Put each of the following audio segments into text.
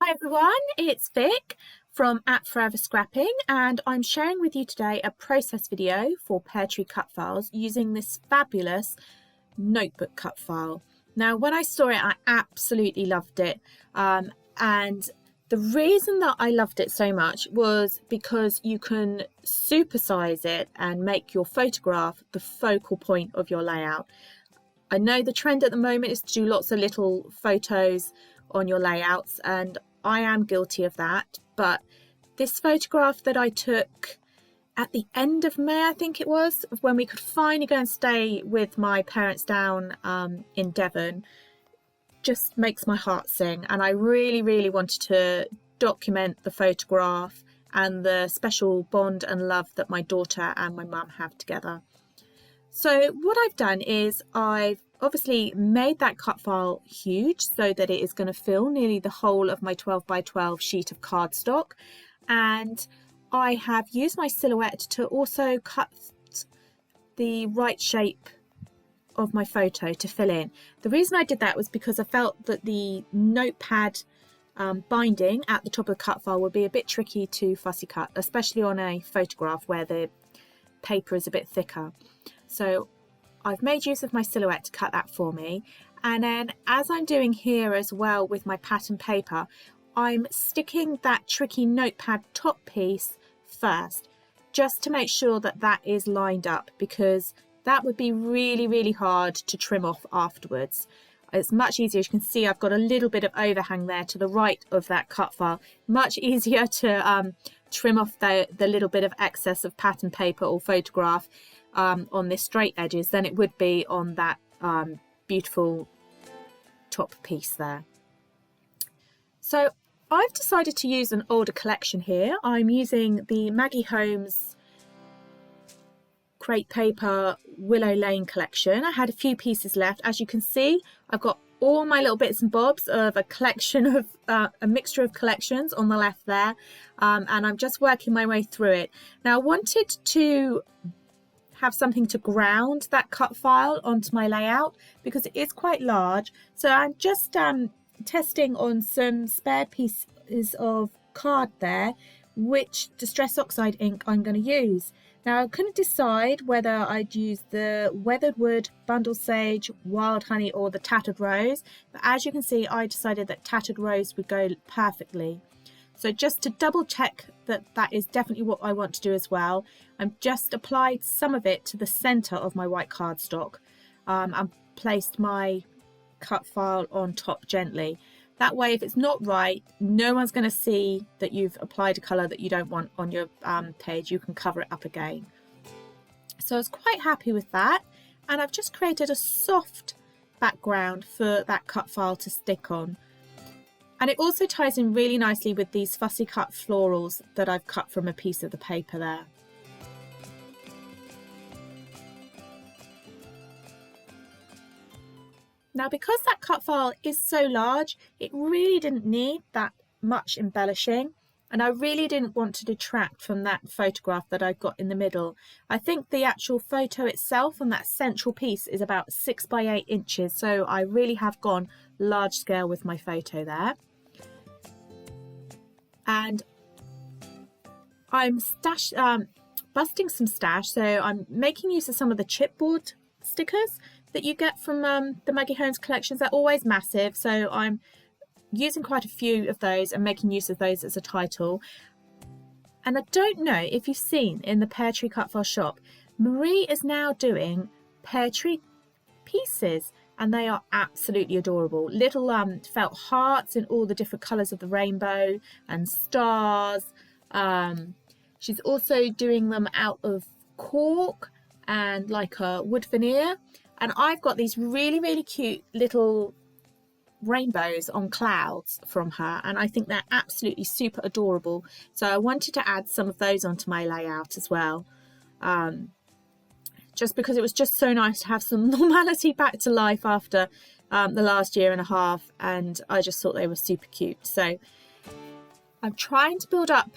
Hi everyone, it's Vic from at Forever Scrapping, and I'm sharing with you today a process video for Peartree cut files using this fabulous notebook cut file. Now when I saw it, I absolutely loved it, and the reason that I loved it so much was because you can supersize it and make your photograph the focal point of your layout. I know the trend at the moment is to do lots of little photos on your layouts, and I am guilty of that, but this photograph that I took at the end of May, I think it was, when we could finally go and stay with my parents down in Devon, just makes my heart sing. And I really wanted to document the photograph and the special bond and love that my daughter and my mum have together. So what I've done is I've obviously made that cut file huge so that it is going to fill nearly the whole of my 12 by 12 sheet of cardstock, and I have used my silhouette to also cut the right shape of my photo to fill in. The reason I did that was because I felt that the notepad binding at the top of the cut file would be a bit tricky to fussy cut, especially on a photograph where the paper is a bit thicker. So I've made use of my silhouette to cut that for me, and then as I'm doing here as well with my pattern paper, I'm sticking that tricky notepad top piece first, just to make sure that that is lined up, because that would be really hard to trim off afterwards. It's much easier. As you can see, I've got a little bit of overhang there to the right of that cut file. Much easier to trim off the little bit of excess of pattern paper or photograph on this straight edges than it would be on that beautiful top piece there. So I've decided to use an older collection here. I'm using the Maggie Holmes crepe paper Willow Lane collection. I had a few pieces left. As you can see, I've got all my little bits and bobs of a collection of a mixture of collections on the left there, and I'm just working my way through it. Now I wanted to have something to ground that cut file onto my layout because it is quite large, so I'm just testing on some spare pieces of card there which Distress Oxide ink I'm going to use. Now I couldn't decide whether I'd use the Weathered Wood, Bundle Sage, Wild Honey or the Tattered Rose, but as you can see I decided that Tattered Rose would go perfectly. So just to double check that that is definitely what I want to do as well, I've just applied some of it to the centre of my white cardstock and placed my cut file on top gently. That way if it's not right, no one's going to see that you've applied a colour that you don't want on your page. You can cover it up again. So I was quite happy with that, and I've just created a soft background for that cut file to stick on. And it also ties in really nicely with these fussy cut florals that I've cut from a piece of the paper there. Now because that cut file is so large, it really didn't need that much embellishing, and I really didn't want to detract from that photograph that I've got in the middle. I think the actual photo itself on that central piece is about 6 by 8 inches, so I really have gone large scale with my photo there. And I'm busting some stash, so I'm making use of some of the chipboard stickers that you get from the Maggie Holmes collections. They're always massive, so I'm using quite a few of those and making use of those as a title. And I don't know if you've seen in the Peartree cut file shop, Marie is now doing Peartree pieces, and they are absolutely adorable. Little felt hearts in all the different colours of the rainbow and stars. She's also doing them out of cork and like a wood veneer. And I've got these really cute little rainbows on clouds from her, and I think they're absolutely super adorable. So I wanted to add some of those onto my layout as well. Just because it was just so nice to have some normality back to life after the last year and a half, and I just thought they were super cute. So I'm trying to build up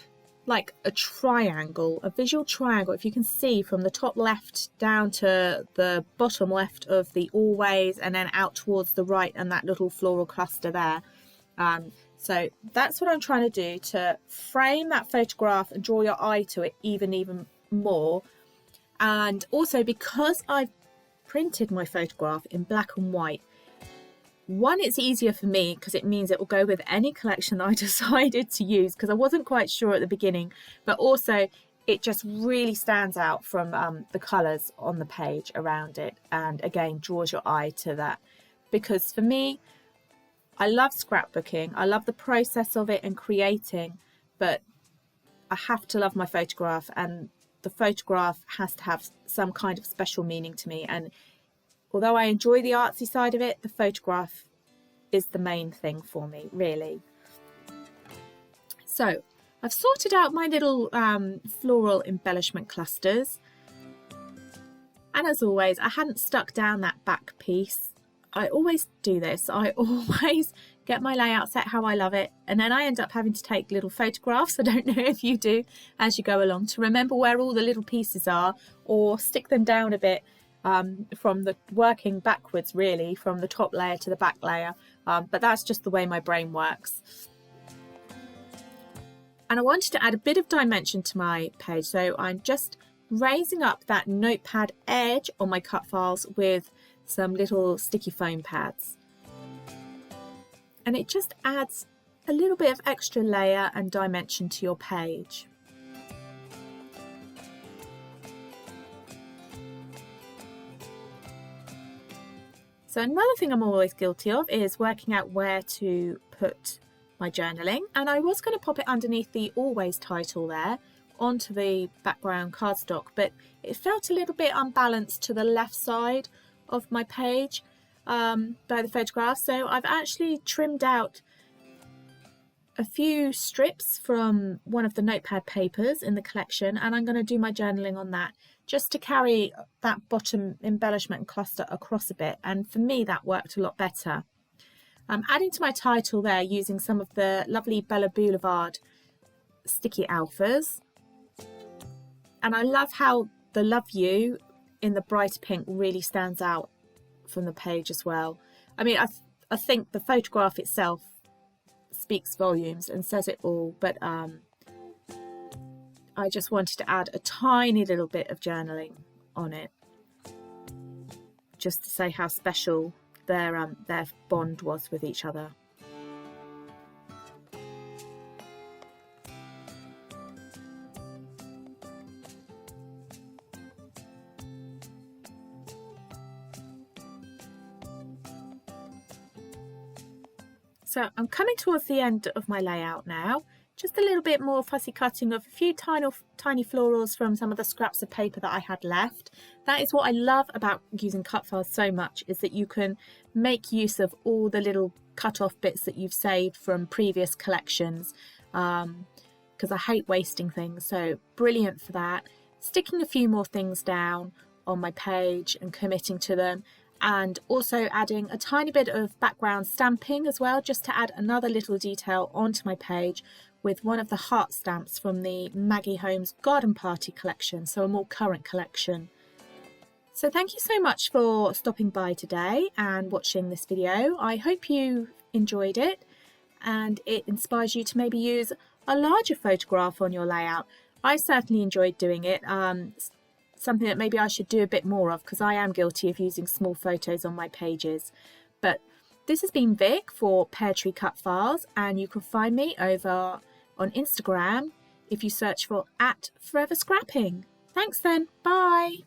like a triangle, a visual triangle, if you can see from the top left down to the bottom left of the always, and then out towards the right and that little floral cluster there. So that's what I'm trying to do, to frame that photograph and draw your eye to it even more. And also, because I've printed my photograph in black and white, one, it's easier for me because it means it will go with any collection I decided to use, because I wasn't quite sure at the beginning, but also it just really stands out from the colours on the page around it, and again draws your eye to that. Because for me, I love scrapbooking, I love the process of it and creating, but I have to love my photograph, and the photograph has to have some kind of special meaning to me. And although I enjoy the artsy side of it, the photograph is the main thing for me, really. So I've sorted out my little floral embellishment clusters. And as always, I hadn't stuck down that back piece. I always do this. I always get my layout set how I love it, and then I end up having to take little photographs, I don't know if you do, as you go along, to remember where all the little pieces are, or stick them down a bit from the working backwards, really, from the top layer to the back layer. But that's just the way my brain works. And I wanted to add a bit of dimension to my page, so I'm just raising up that notepad edge on my cut files with some little sticky foam pads, and it just adds a little bit of extra layer and dimension to your page. So another thing I'm always guilty of is working out where to put my journaling, and I was going to pop it underneath the always title there onto the background cardstock, but it felt a little bit unbalanced to the left side of my page by the photograph, so I've actually trimmed out a few strips from one of the notepad papers in the collection, and I'm going to do my journaling on that, just to carry that bottom embellishment cluster across a bit, and for me that worked a lot better. I'm adding to my title there using some of the lovely Bella Boulevard sticky alphas, and I love how the love you in the bright pink really stands out from the page as well. I mean, I think the photograph itself speaks volumes and says it all, but I just wanted to add a tiny little bit of journaling on it, just to say how special their bond was with each other. So I'm coming towards the end of my layout now. Just a little bit more fussy cutting of a few tiny florals from some of the scraps of paper that I had left. That is what I love about using cut files so much, is that you can make use of all the little cut off bits that you've saved from previous collections, because I hate wasting things, so brilliant for that. Sticking a few more things down on my page and committing to them, and also adding a tiny bit of background stamping as well, just to add another little detail onto my page with one of the heart stamps from the Maggie Holmes Garden Party collection, so a more current collection. So thank you so much for stopping by today and watching this video. I hope you enjoyed it and it inspires you to maybe use a larger photograph on your layout. I certainly enjoyed doing it. Something that maybe I should do a bit more of, because I am guilty of using small photos on my pages. But this has been Vic for Peartree Cut Files, and you can find me over on Instagram if you search for @foreverscrapping. Thanks then, bye.